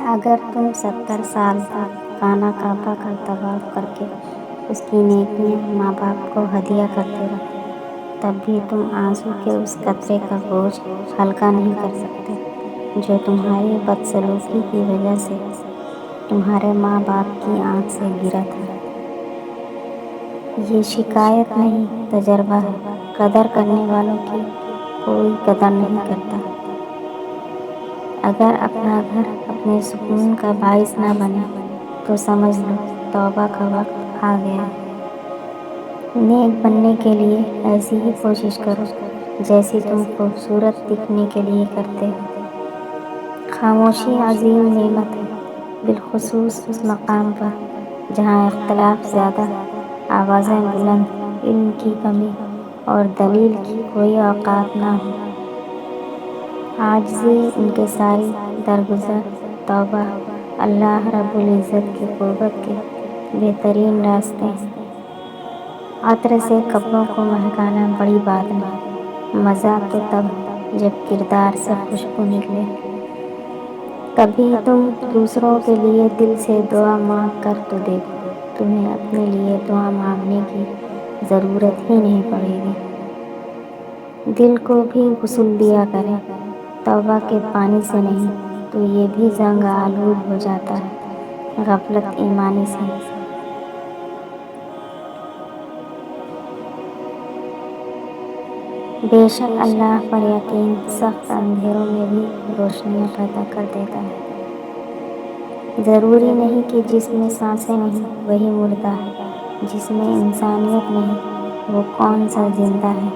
اگر تم 70 سال تک خانہ کعبہ کا طواف کر کے اس کی نیکیاں ماں باپ کو ہدیہ کرتے رہو تب بھی تم آنسو کے اس قطرے کا بوجھ ہلکا نہیں کر سکتے جو تمہاری بدسلوکی کی وجہ سے تمہارے ماں باپ کی آنکھ سے گرا تھا۔ یہ شکایت نہیں، تجربہ ہے۔ قدر کرنے والوں کی کوئی قدر نہیں کرتا۔ اگر اپنا گھر اپنے سکون کا باعث نہ بنے تو سمجھ لو توبہ کا وقت آ گیا ہے۔ نیک بننے کے لیے ایسی ہی کوشش کرو جیسی تم خوبصورت دکھنے کے لیے کرتے ہو۔ خاموشی عظیم نعمت ہے، بالخصوص اس مقام پر جہاں اختلاف زیادہ، آوازیں بلند، علم کی کمی اور دلیل کی کوئی اوقات نہ ہو۔ عاجزی، انکساری، درگزر، توبہ اللہ رب العزت کی قربت کے بہترین راستے ہیں۔ عطر سے کپڑوں کو مہکانا بڑی بات نہیں، مزہ تو تب ہے جب کردار سے خوشبو نکلے۔ کبھی تم دوسروں کے لیے دل سے دعا مانگ کر تو دیکھو، تمہیں اپنے لیے دعا مانگنے کی ضرورت ہی نہیں پڑے گی۔ دل کو بھی غسل دیا کریں، توبہ کے پانی سے نہیں تو یہ بھی زنگ آلود ہو جاتا ہے غفلت ایمانی سے۔ بے شک اللہ پر یقین سخت اندھیروں میں بھی روشنیاں پیدا کر دیتا ہے۔ ضروری نہیں کہ جس میں سانسیں نہیں وہی مردہ ہے، جس میں انسانیت نہیں وہ کون سا زندہ ہے۔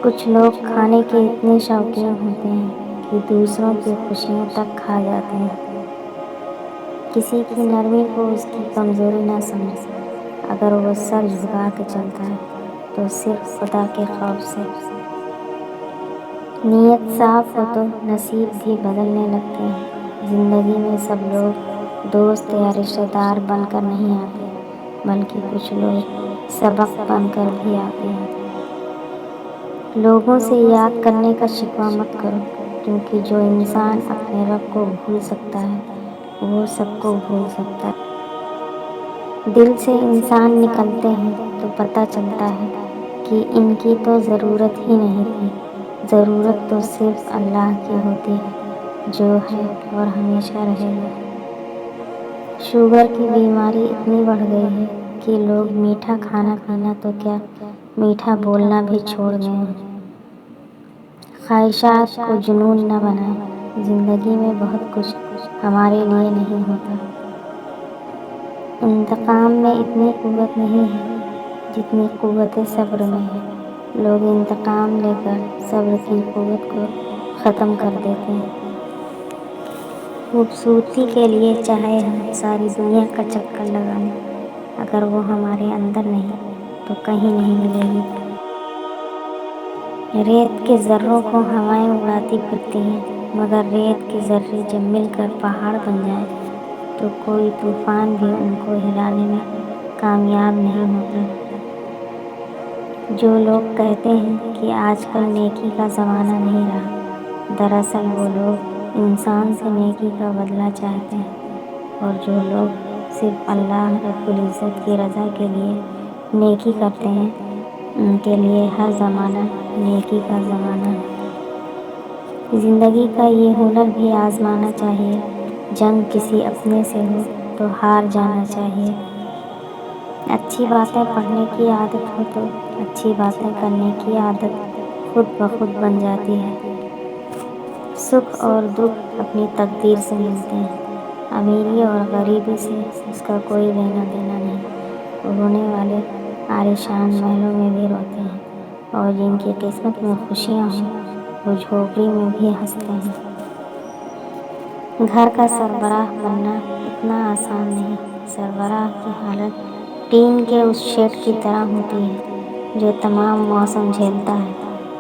کچھ لوگ کھانے کے اتنے شوقین ہوتے ہیں کہ دوسروں کی خوشیاں تک کھا جاتے ہیں۔ کسی کی نرمی کو اس کی کمزوری نہ سمجھو، اگر وہ سر جھکا کے چلتا ہے تو صرف خدا کے خوف سے۔ نیت صاف ہو تو نصیب بھی بدلنے لگتے ہیں۔ زندگی میں سب لوگ دوست یا رشتہ دار بن کر نہیں آتے، بلکہ کچھ لوگ سبق بن کر بھی آتے ہیں۔ لوگوں سے یاد کرنے کا شکوہ مت کرو، کیونکہ جو انسان اپنے رب کو بھول سکتا ہے وہ سب کو بھول سکتا ہے۔ دل سے انسان نکلتے ہیں تو پتہ چلتا ہے کہ ان کی تو ضرورت ہی نہیں تھی۔ ضرورت تو صرف اللہ کی ہوتی ہے جو ہے اور ہمیشہ رہے گا۔ شوگر کی بیماری اتنی بڑھ گئی ہے کہ لوگ میٹھا کھانا پینا تو کیا میٹھا بولنا بھی چھوڑ گئے ہیں۔ خواہشات کو جنون نہ بنائیں، زندگی میں بہت کچھ ہمارے لیے نہیں ہوتا۔ انتقام میں اتنی قوت نہیں ہے جتنی قوت صبر میں ہے۔ لوگ انتقام لے کر صبر کی قوت کو ختم کر دیتے ہیں۔ خوبصورتی کے لیے چاہے ہم ساری دنیا کا چکر لگا لیں، اگر وہ ہمارے اندر نہیں تو کہیں نہیں ملے گی۔ ریت کے ذروں کو ہوائیں اڑاتی پھرتی ہیں، مگر ریت کے ذرے جب مل کر پہاڑ بن جائیں تو کوئی طوفان بھی ان کو ہلانے میں کامیاب نہیں ہوتا۔ جو لوگ کہتے ہیں کہ آج کل نیکی کا زمانہ نہیں رہا، دراصل وہ لوگ انسان سے نیکی کا بدلہ چاہتے ہیں، اور جو لوگ صرف اللہ رب العزت کی رضا کے لیے نیکی کرتے ہیں ان کے لیے ہر زمانہ نیکی کا زمانہ ہے۔ زندگی کا یہ ہنر بھی آزمانا چاہیے، جنگ کسی اپنے سے ہو تو ہار جانا چاہیے۔ اچھی باتیں پڑھنے کی عادت ہو تو اچھی باتیں کرنے کی عادت خود بخود بن جاتی ہے۔ سکھ اور دکھ اپنی تقدیر سے ملتے ہیں، امیری اور غریبی سے اس کا کوئی لینا دینا نہیں۔ رونے والے عالیشان محلوں میں بھی روتے ہیں، اور جن کی قسمت میں خوشیاں ہوں وہ جھوپڑی میں بھی ہنستے ہیں۔ گھر کا سربراہ بننا اتنا آسان نہیں۔ سربراہ کی حالت ٹین کے اس شیڈ کی طرح ہوتی ہے جو تمام موسم جھیلتا ہے،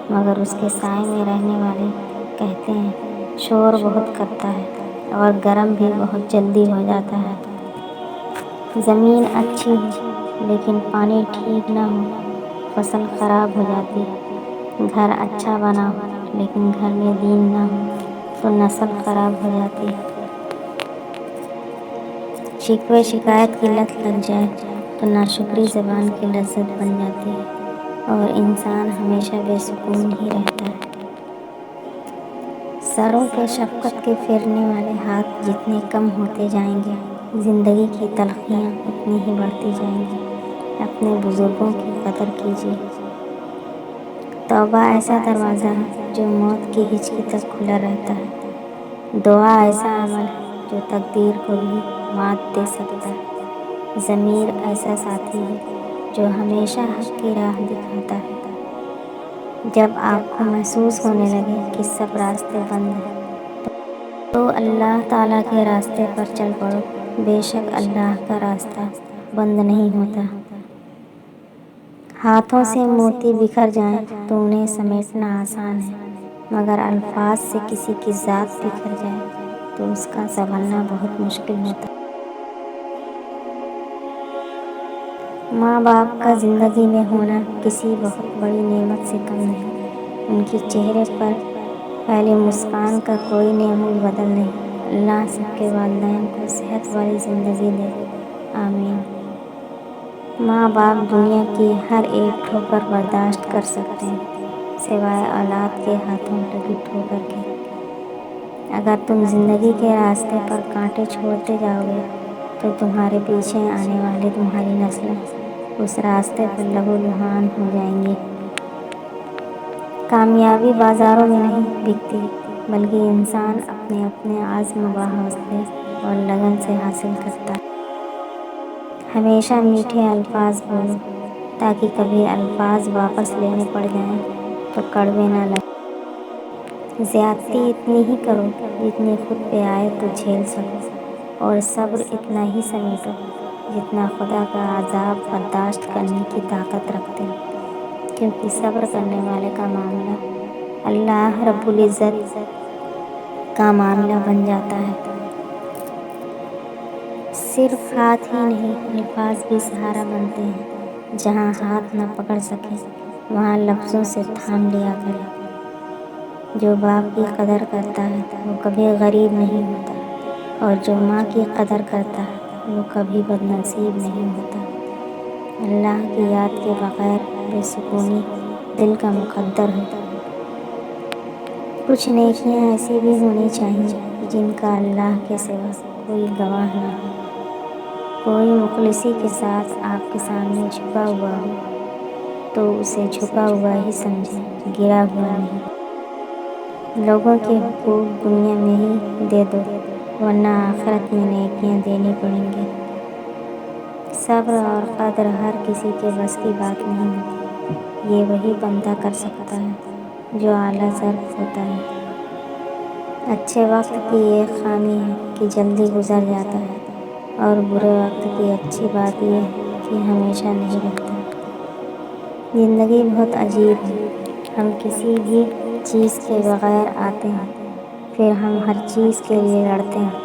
مگر اس کے سائے میں رہنے والے کہتے ہیں شور بہت کرتا ہے اور گرم بھی بہت جلدی ہو جاتا ہے۔ زمین اچھی ہو لیکن پانی ٹھیک نہ ہو فصل خراب ہو جاتی ہے۔ گھر اچھا بنا ہو لیکن گھر میں دین نہ ہو تو نسل خراب ہو جاتی ہے۔ شکوے شکایت کی لت لگ جائے تو ناشکری زبان کی لذت بن جاتی ہے اور انسان ہمیشہ بے سکون ہی رہتا ہے۔ سروں پہ شفقت کے پھیرنے والے ہاتھ جتنے کم ہوتے جائیں گے، زندگی کی تلخیاں اتنی ہی بڑھتی جائیں گی۔ اپنے بزرگوں کی قدر کیجیے۔ توبہ ایسا دروازہ ہے جو موت کی ہچکی تک کھلا رہتا ہے۔ دعا ایسا عمل ہے جو تقدیر کو بھی مات دے سکتا ہے۔ ضمیر ایسا ساتھی ہے جو ہمیشہ حق کی راہ دکھاتا ہے۔ جب آپ کو محسوس ہونے لگے کہ سب راستے بند ہیں تو اللہ تعالیٰ کے راستے پر چل پڑو۔ بے شک اللہ کا راستہ بند نہیں ہوتا۔ ہاتھوں سے موتی بکھر جائیں تو انہیں سمیٹنا آسان ہے، مگر الفاظ سے کسی کی ذات بکھر جائے تو اس کا سنبھلنا بہت مشکل ہوتا ہے۔ ماں باپ کا زندگی میں ہونا کسی بہت بڑی نعمت سے کم نہیں۔ ان کے چہرے پر پھیلی مسکان کا کوئی نعمت البدل نہیں۔ اللہ سب کے والدین کو صحت والی زندگی دے، آمین۔ ماں باپ دنیا کی ہر ایک ٹھوکر برداشت کر سکتے ہیں سوائے اولاد کے ہاتھوں لگی ٹھوکر کے۔ اگر تم زندگی کے راستے پر کانٹے چھوڑتے جاؤ گے تو تمہارے پیچھے آنے والی تمہاری نسلیں اس راستے پر لہو لہان ہو جائیں گی۔ کامیابی بازاروں میں نہیں بکتی، بلکہ انسان اپنے عزم و حوصلے اور لگن سے حاصل کرتا ہے۔ ہمیشہ میٹھے الفاظ بولو تاکہ کبھی الفاظ واپس لینے پڑ جائیں تو کڑوے نہ لگیں۔ زیادتی اتنی ہی کرو جتنی خود پہ آئے تو جھیل سکو، اور صبر اتنا ہی سمیٹو جتنا خدا کا عذاب برداشت کرنے کی طاقت رکھتے ہو، کیونکہ صبر کرنے والے کا معاملہ اللہ رب العزت کا معاملہ بن جاتا ہے۔ صرف ہاتھ ہی نہیں، الفاظ بھی سہارا بنتے ہیں۔ جہاں ہاتھ نہ پکڑ سکے وہاں لفظوں سے تھام لیا کرے۔ جو باپ کی قدر کرتا ہے وہ کبھی غریب نہیں ہوتا، اور جو ماں کی قدر کرتا ہے وہ کبھی بد نصیب نہیں ہوتا۔ اللہ کی یاد کے بغیر بے سکونی دل کا مقدر ہے۔ کچھ نیکیاں ایسی بھی ہونی چاہیے جن کا اللہ کے سوا کوئی گواہ نہ ہو۔ کوئی مخلصی کے ساتھ آپ کے سامنے جھکا ہوا ہو تو اسے جھکا ہوا ہی سمجھیں، گرا ہوا نہیں۔ لوگوں کے حقوق دنیا میں ہی دے دو ورنہ آخرت میں نیکیاں دینی پڑیں گی۔ صبر اور قدر ہر کسی کے بس کی بات نہیں ہوتی۔ یہ وہی بندہ کر سکتا ہے جو اعلیٰ ظرف ہوتا ہے۔ اچھے وقت کی ایک خامی ہے کہ جلدی گزر جاتا ہے، اور برے وقت کی اچھی بات یہ ہے کہ ہمیشہ نہیں رہتا۔ زندگی بہت عجیب ہے۔ ہم کسی بھی چیز کے بغیر آتے ہیں، پھر ہم ہر چیز کے لیے لڑتے ہیں،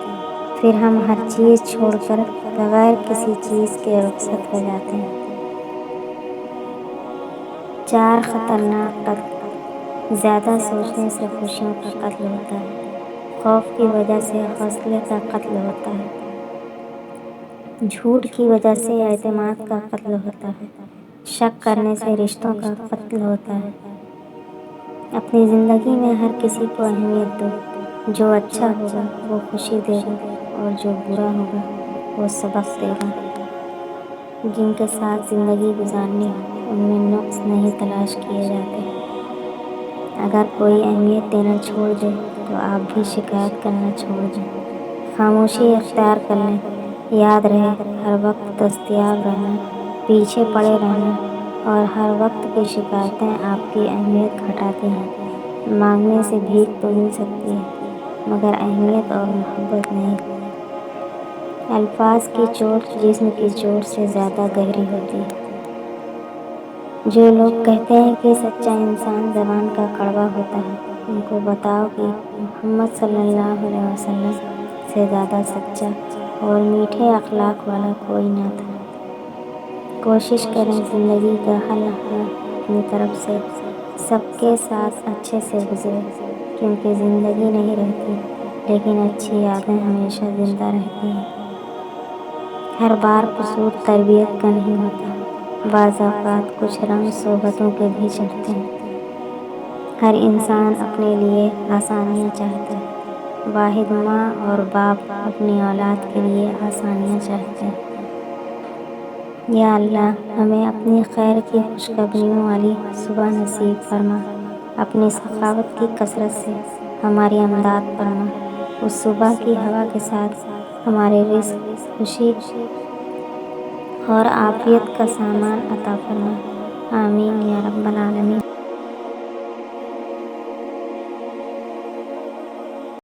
پھر ہم ہر چیز چھوڑ کر بغیر کسی چیز کے رخصت ہو جاتے ہیں۔ 4 خطرناک قتل۔ زیادہ سوچنے سے خوشیوں کا قتل ہوتا ہے، خوف کی وجہ سے حوصلے کا قتل ہوتا ہے، جھوٹ کی وجہ سے اعتماد کا قتل ہوتا ہے، شک کرنے سے رشتوں کا قتل ہوتا ہے۔ اپنی زندگی میں ہر کسی کو اہمیت دو۔ جو اچھا ہوگا وہ خوشی دے گا، اور جو برا ہوگا وہ سبق دے گا۔ جن کے ساتھ زندگی گزارنی ہو ان میں نقص نہیں تلاش کیے جاتے۔ اگر کوئی اہمیت دینا چھوڑ دے تو آپ بھی شکایت کرنا چھوڑ دیں۔ خاموشی اختیار کر لیں۔ یاد رہے، ہر وقت دستیاب رہنا، پیچھے پڑے رہنا اور ہر وقت کی شکایتیں آپ کی اہمیت گھٹاتی ہیں۔ مانگنے سے بھیک تو مل سکتی ہے مگر اہمیت اور محبت نہیں۔ الفاظ کی چوٹ جسم کی چوٹ سے زیادہ گہری ہوتی ہے۔ جو لوگ کہتے ہیں کہ سچا انسان زبان کا کڑوا ہوتا ہے، ان کو بتاؤ کہ محمد صلی اللہ علیہ وسلم سے زیادہ سچا اور میٹھے اخلاق والا کوئی نہ تھا۔ کوشش کریں زندگی کا ہر لمحہ اپنی طرف سے سب کے ساتھ اچھے سے گزرے، کیونکہ زندگی نہیں رہتی لیکن اچھی یادیں ہمیشہ زندہ رہتی ہیں۔ ہر بار قصور تربیت کا نہیں ہوتا، بعض اوقات کچھ رنگ صحبتوں کے بھی چڑھتے ہیں۔ ہر انسان اپنے لیے آسانیاں چاہتا ہے، واحد ماں اور باپ اپنی اولاد کے لیے آسانیاں چاہتے ہیں۔ یا اللہ، ہمیں اپنی خیر کی خوشخبریوں والی صبح نصیب فرما، اپنی سخاوت کی کثرت سے ہماری امداد فرما، اس صبح کی ہوا کے ساتھ ہمارے رزق، خوشی اور عافیت کا سامان عطا فرما۔ آمین یا رب العالمین۔